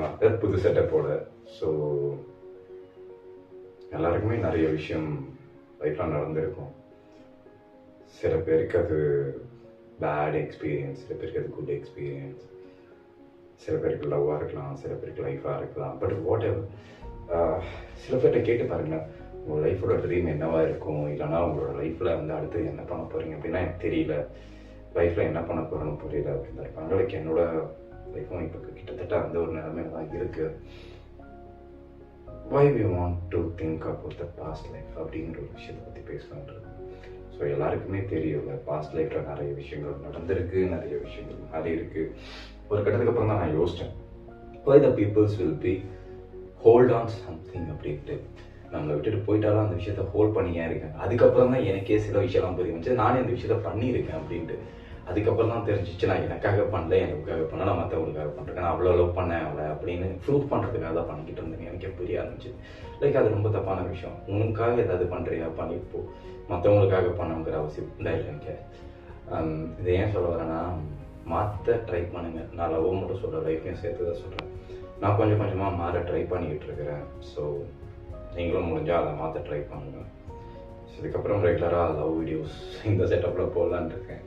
Long time புது செட்டப்போட. So எல்லாருக்குமே நிறைய விஷயம் லைஃப்பில் நடந்திருக்கும். சில பேருக்கு அது பேட் எக்ஸ்பீரியன்ஸ், சில பேருக்கு அது குட் எக்ஸ்பீரியன்ஸ், சில பேருக்கு லவ்வாக இருக்கலாம், சில பேருக்கு லைஃபாக இருக்கலாம். பட் வாட் எவர், சில பேர்கிட்ட கேட்டு பாருங்களேன், உங்கள் லைஃபோட ட்ரீம் என்னவா இருக்கும், இல்லைனா உங்களோட லைஃப்பில் வந்து அடுத்து என்ன பண்ண போகிறீங்க அப்படின்னா எனக்கு தெரியல, லைஃப்பில் என்ன பண்ண போகிறோன்னு புரியல அப்படின்னு இருப்பாங்க. லைக் என்னோட லைஃப்பும் இப்போ கிட்டத்தட்ட அந்த ஒரு நிலைமையில தான் இருக்குது. why we want to think about the past life அப்படிங்கிற ஒரு விஷயத்தை பற்றி பேசலான்றது. ஸோ எல்லாருக்குமே தெரியும்ல, பாஸ்ட் லைஃப்பில் நிறைய விஷயங்கள் நடந்திருக்கு, நிறைய விஷயங்கள் மாறி இருக்கு. ஒரு கட்டத்துக்கு அப்புறம் தான் நான் யோசித்தேன், why the peoples will be hold on something அப்படின்ட்டு. நம்மளை விட்டுட்டு போயிட்டாலும் அந்த விஷயத்த ஹோல்ட் பண்ணியே இருக்கேன். அதுக்கப்புறம் தான் எனக்கே சில விஷயம்லாம் புரிய வந்துச்சு, நானே அந்த விஷயத்த பண்ணியிருக்கேன் அப்படின்ட்டு. அதுக்கப்புறம் தான் தெரிஞ்சிச்சு, நான் எனக்காக பண்ணல, எனக்காக பண்ண, நான் மற்றவங்களுக்காக பண்ணுறேன், நான் அவ்வளோ லவ் பண்ணேன் அவளை அப்படின்னு ப்ரூவ் பண்ணுறதுக்காக தான் பண்ணிக்கிட்டு இருந்தேன். எனக்கே புரிய ஆரம்பிச்சு, லைக் அது ரொம்ப தப்பான விஷயம். உனக்காக ஏதாவது பண்ணுறியா பண்ணிப்போ, மற்றவங்களுக்காக பண்ணணுங்கிற அவசியம் இல்லை. எனக்கு இதை ஏன் சொல்ல வரேன்னா, மாற்ற ட்ரை பண்ணுங்க. நான் லவ் மட்டும் சொல்கிறேன், லைஃப்பையும் சேர்த்து தான் சொல்கிறேன். நான் கொஞ்சம் கொஞ்சமாக மாற ட்ரை பண்ணிக்கிட்டு இருக்கிறேன். ஸோ நீங்களும் முடிஞ்சால் அதை மாற்ற ட்ரை பண்ணுங்கள். இதுக்கப்புறம் ரெகுலராக லவ் வீடியோஸ் இந்த செட்டப்பில் போடலான் இருக்கேன்.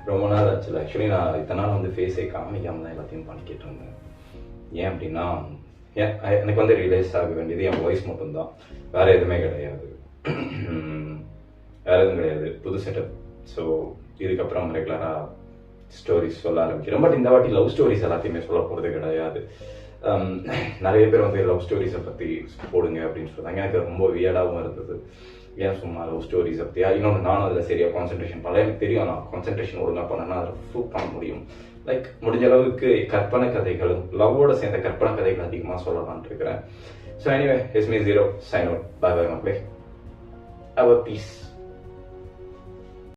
ரொம்ப நாள் ஆச்சுல. ஆக்சுவலி நான் இத்தனை நாள் வந்து ஃபேஸே காமிக்காமல் தான் எல்லாத்தையும் பண்ணிக்கிட்டு இருந்தேன். ஏன் அப்படின்னா, எனக்கு வந்து ரியலைஸ் ஆக வேண்டியது என் வாய்ஸ் மட்டும்தான், வேறு எதுவுமே கிடையாது, வேறு எதுவும் கிடையாது. புது செட்டப். ஸோ இதுக்கப்புறம் ரெகுலராக ஸ்டோரிஸ் சொல்ல ஆரம்பிக்கிறேன். பட் இந்த வாட்டி லவ் ஸ்டோரிஸ் எல்லாத்தையுமே சொல்ல போகிறது கிடையாது. நிறைய பேர் வந்து லவ் ஸ்டோரிஸை பற்றி போடுங்க அப்படின்னு சொல்கிறாங்க. எனக்கு ரொம்ப வியர்டாகவும் இருந்தது. ஏன் சும்மா லவ் ஸ்டோரிஸை பற்றியா? இன்னொன்று, நானும் அதில் சரியாக கான்சன்ட்ரேஷன் பண்ணல. எனக்கு தெரியும், நான் கான்சன்ட்ரேஷன் ஒழுங்காக பண்ணேன்னா அதை ப்ரூவ் பண்ண முடியும். லைக் முடிஞ்ச அளவுக்கு கற்பனை கதைகள், லவ்வோட சேர்ந்த கற்பனை கதைகள் அதிகமாக சொல்லலாம்னு இருக்கிறேன். So anyway, it's me zero, sign out. Bye bye மக்களே. அவர் பீஸ்.